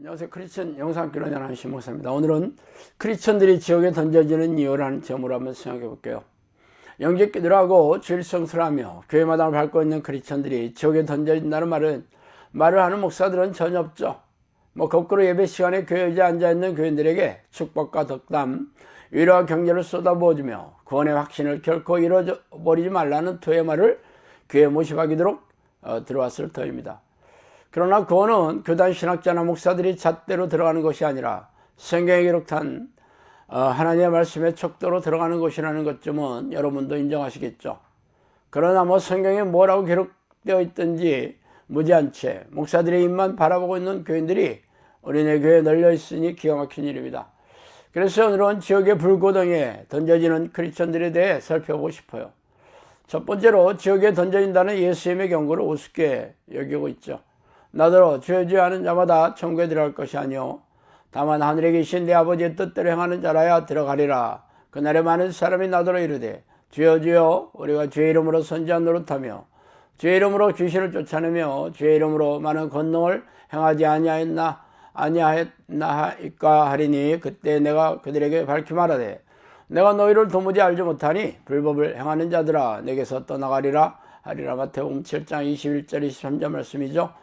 안녕하세요. 크리스천 영상교로 연한 신목사입니다. 오늘은 크리스천들이 지옥에 던져지는 이유라는 제목으로 한번 생각해 볼게요. 영접 기도를 하고 주일 성수를 하며 교회 마당을 밟고 있는 크리스천들이 지옥에 던져진다는 말을 하는 목사들은 전혀 없죠. 거꾸로 예배 시간에 교회 의자에 앉아있는 교인들에게 축복과 덕담, 위로와 격려를 쏟아부어주며 구원의 확신을 결코 잃어버리지 말라는 투의 말을 교회에 모집하도록 들어왔을 터입니다. 그러나 구원은 교단 신학자나 목사들이 잣대로 들어가는 것이 아니라 성경에 기록한 하나님의 말씀의 척도로 들어가는 것이라는 것쯤은 여러분도 인정하시겠죠. 그러나 성경에 뭐라고 기록되어 있든지 무지한 채 목사들의 입만 바라보고 있는 교인들이 우리네 교회에 널려 있으니 기가 막힌 일입니다. 그래서 오늘은 지옥의 불고덩이에 던져지는 크리스천들에 대해 살펴보고 싶어요. 첫 번째로 지옥에 던져진다는 예수님의 경고를 우습게 여기고 있죠. 나더러 주여 주여 하는 자마다 천국에 들어갈 것이 아니요 다만 하늘에 계신 내 아버지의 뜻대로 행하는 자라야 들어가리라. 그날에 많은 사람이 나더러 이르되 주여 주여 우리가 주의 이름으로 선지한 노릇하며 주의 이름으로 귀신을 쫓아내며 주의 이름으로 많은 권능을 행하지 아니하였나이까 하리니 그때 내가 그들에게 밝히 말하되 내가 너희를 도무지 알지 못하니 불법을 행하는 자들아 내게서 떠나가리라 하리라. 마태복음 7장 21절 23절 말씀이죠.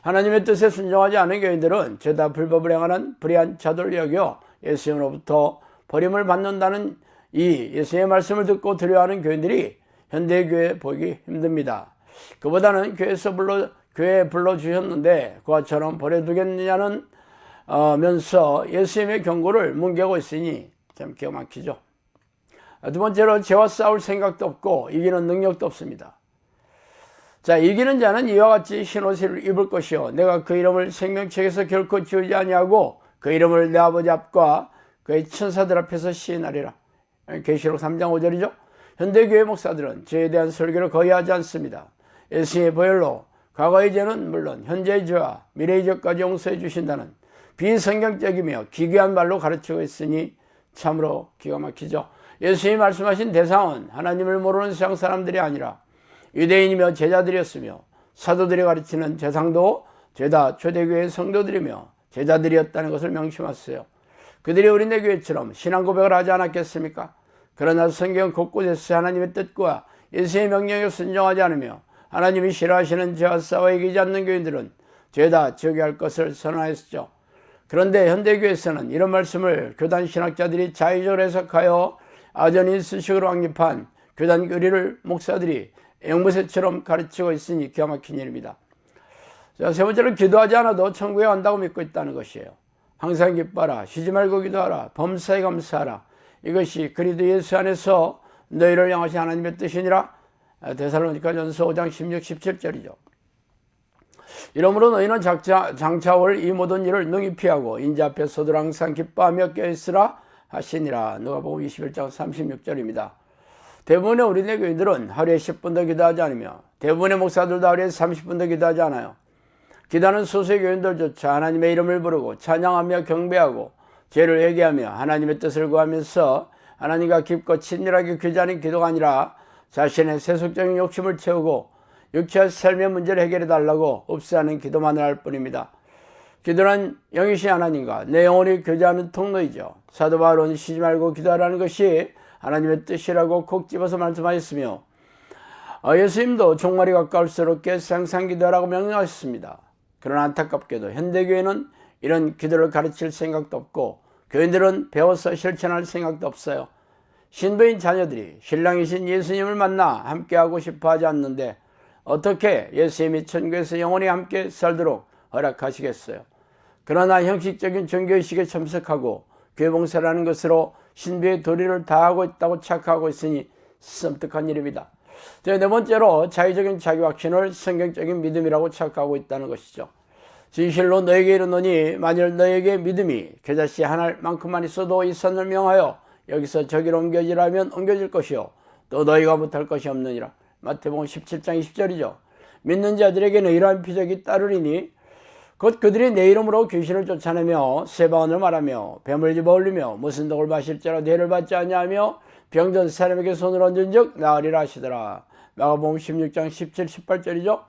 하나님의 뜻에 순종하지 않은 교인들은 죄다 불법을 행하는 불의한 자들 여겨 예수님으로부터 버림을 받는다는 이 예수님의 말씀을 듣고 두려워하는 교인들이 현대교회에 보기 힘듭니다. 그보다는 교회에 불러주셨는데 그와처럼 버려두겠느냐는 면서 예수님의 경고를 뭉개고 있으니 참 기가 막히죠. 두 번째로 죄와 싸울 생각도 없고 이기는 능력도 없습니다. 자, 이기는 자는 이와 같이 흰옷을 입을 것이요 내가 그 이름을 생명책에서 결코 지우지 아니하고 그 이름을 내 아버지 앞과 그의 천사들 앞에서 시인하리라. 계시록 3장 5절이죠. 현대교회 목사들은 죄에 대한 설교를 거의 하지 않습니다. 예수님의 보혈로 과거의 죄는 물론 현재의 죄와 미래의 죄까지 용서해 주신다는 비성경적이며 기괴한 말로 가르치고 있으니 참으로 기가 막히죠. 예수님이 말씀하신 대상은 하나님을 모르는 세상 사람들이 아니라 유대인이며 제자들이었으며 사도들이 가르치는 대상도 죄다 초대교회의 성도들이며 제자들이었다는 것을 명심하세요. 그들이 우리네 교회처럼 신앙 고백을 하지 않았겠습니까? 그러나 성경 곳곳에서 하나님의 뜻과 예수의 명령에 순종하지 않으며 하나님이 싫어하시는 죄와 싸워 이기지 않는 교인들은 죄다 지옥에 갈 것을 선언하였죠. 그런데 현대교회에서는 이런 말씀을 교단 신학자들이 자의적으로 해석하여 아전인 수식으로 확립한 교단 교리를 목사들이 앵무새처럼 가르치고 있으니 기가 막힌 일입니다. 자, 세 번째로 기도하지 않아도 천국에 간다고 믿고 있다는 것이에요. 항상 기뻐하라, 쉬지 말고 기도하라, 범사에 감사하라. 이것이 그리스도 예수 안에서 너희를 향하신 하나님의 뜻이니라. 데살로니가전서 5장 16, 17절이죠. 이러므로 너희는 장차 올 이 모든 일을 능히 피하고 인자 앞에 서도 항상 기뻐하며 껴있으라 하시니라. 누가복음 21장 36절입니다. 대부분의 우리네 교인들은 하루에 10분도 기도하지 않으며 대부분의 목사들도 하루에 30분도 기도하지 않아요. 기도하는 소수의 교인들조차 하나님의 이름을 부르고 찬양하며 경배하고 죄를 회개하며 하나님의 뜻을 구하면서 하나님과 깊고 친밀하게 교제하는 기도가 아니라 자신의 세속적인 욕심을 채우고 육체의 삶의 문제를 해결해 달라고 읍세하는 기도만을 할 뿐입니다. 기도란 영이신 하나님과 내 영혼이 교제하는 통로이죠. 사도 바울은 쉬지 말고 기도하라는 것이 하나님의 뜻이라고 콕 집어서 말씀하셨으며 예수님도 종말이 가까울수록 깨서 항상 기도하라고 명령하셨습니다. 그러나 안타깝게도 현대교회는 이런 기도를 가르칠 생각도 없고 교인들은 배워서 실천할 생각도 없어요. 신부인 자녀들이 신랑이신 예수님을 만나 함께하고 싶어 하지 않는데 어떻게 예수님이 천국에서 영원히 함께 살도록 허락하시겠어요? 그러나 형식적인 종교의식에 참석하고 교회봉사라는 것으로 신부의 도리를 다하고 있다고 착각하고 있으니 섬뜩한 일입니다. 네 번째로 자의적인 자기 확신을 성경적인 믿음이라고 착각하고 있다는 것이죠. 진실로 너에게 이르노니 만일 너에게 믿음이 겨자씨 한 알만큼만 있어도 이 산을 명하여 여기서 저기로 옮겨지라면 옮겨질 것이요 또 너희가 못할 것이 없느니라. 마태복음 17장 20절이죠. 믿는 자들에게는 이러한 표적이 따르리니 곧 그들이 내 이름으로 귀신을 쫓아내며 세바언을 말하며 뱀을 집어올리며 무슨 독을 마실지라 대를 받지 아니하며 병든 사람에게 손을 얹은 즉 나으리라 하시더라. 마가복음 16장 17, 18절이죠.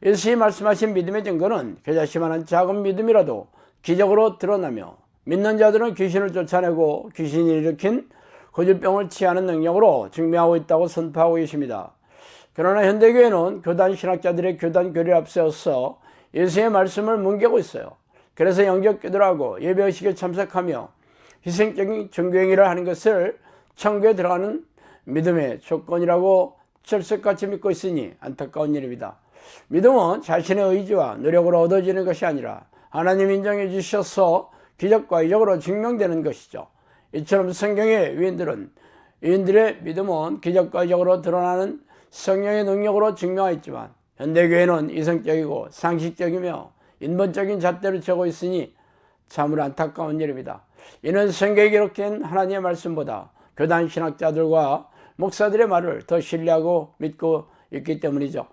예수님이 말씀하신 믿음의 증거는 겨자씨만한 작은 믿음이라도 기적으로 드러나며 믿는 자들은 귀신을 쫓아내고 귀신이 일으킨 고질병을 치하는 능력으로 증명하고 있다고 선포하고 계십니다. 그러나 현대교회는 교단 신학자들의 교단 교리를 앞세워서 예수의 말씀을 뭉개고 있어요. 그래서 영적 기도를 하고 예배의식에 참석하며 희생적인 종교행위를 하는 것을 천국에 들어가는 믿음의 조건이라고 철석같이 믿고 있으니 안타까운 일입니다. 믿음은 자신의 의지와 노력으로 얻어지는 것이 아니라 하나님 인정해 주셔서 기적과 이적으로 증명되는 것이죠. 이처럼 성경의 위인들의 믿음은 기적과 이적으로 드러나는 성령의 능력으로 증명하였지만 현대교회는 이성적이고 상식적이며 인본적인 잣대로 채고 있으니 참으로 안타까운 일입니다. 이는 성경에 기록된 하나님의 말씀보다 교단 신학자들과 목사들의 말을 더 신뢰하고 믿고 있기 때문이죠.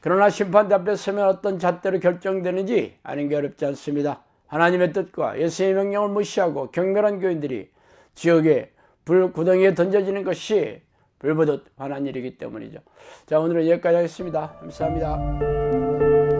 그러나 심판대 앞에 서면 어떤 잣대로 결정되는지 아는 게 어렵지 않습니다. 하나님의 뜻과 예수의 명령을 무시하고 경멸한 교인들이 지옥의 불구덩이에 던져지는 것이 불보듯 화난 일이기 때문이죠. 자, 오늘은 여기까지 하겠습니다. 감사합니다.